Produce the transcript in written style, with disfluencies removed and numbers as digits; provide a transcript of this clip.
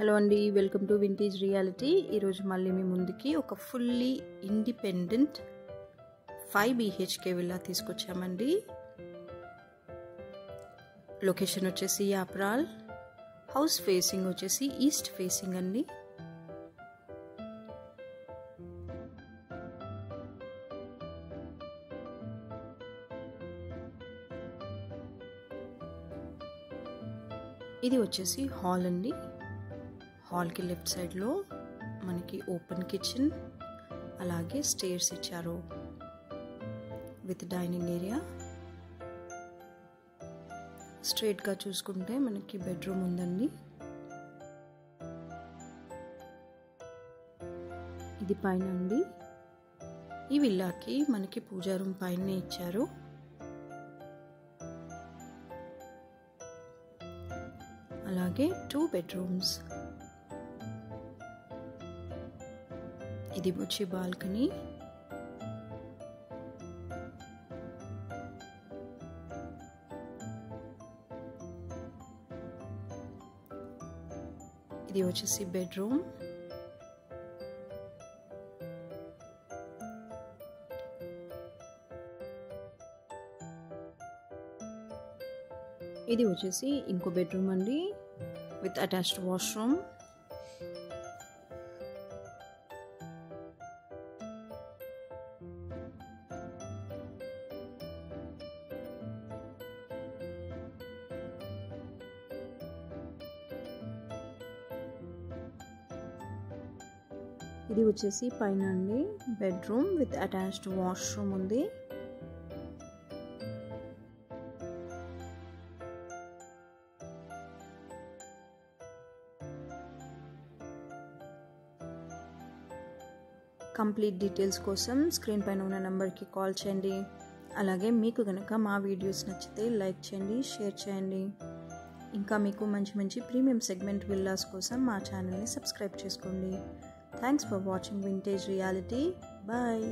Hello అండి, welcome to vintage reality. ఈరోజు మళ్ళీ మీ ముందుకి ఒక ఫుల్లీ ఇండిపెండెంట్ 5 BHK విల్లా తీసుకొచ్చామండి. లొకేషన్ వచ్చేసి యాప్రాల్. హౌస్ ఫేసింగ్ వచ్చేసి ఈస్ట్ ఫేసింగ్ అండి. ఇది వచ్చేసి హాల్ అండి. హాల్కి లెఫ్ట్ సైడ్లో మనకి ఓపెన్ కిచెన్, అలాగే స్టేర్స్ ఇచ్చారు విత్ డైనింగ్ ఏరియా. స్ట్రైట్గా చూసుకుంటే మనకి బెడ్రూమ్ ఉందండి. ఇది పైన అండి. ఈ విల్లాకి మనకి పూజా రూమ్ పైనే ఇచ్చారు. అలాగే 2 బెడ్రూమ్స్. ఇది వచ్చి బాల్కనీ. ఇది వచ్చేసి బెడ్రూమ్. ఇది వచ్చేసి ఇంకో బెడ్రూమ్ అండి విత్ అటాచ్డ్ వాష్రూమ్. ఇది వచ్చేసి పైన అండి బెడ్రూమ్ విత్ అటాచ్డ్ వాష్రూమ్ ఉంది. కంప్లీట్ డీటెయిల్స్ కోసం స్క్రీన్ పైన ఉన్న నెంబర్కి కాల్ చేయండి. అలాగే మీకు కనుక మా వీడియోస్ నచ్చితే లైక్ చేయండి, షేర్ చేయండి. ఇంకా మీకు మంచి మంచి ప్రీమియం సెగ్మెంట్ విల్లాస్ కోసం మా ఛానల్ని సబ్స్క్రైబ్ చేసుకోండి. Thanks for watching Vintage Reality. Bye.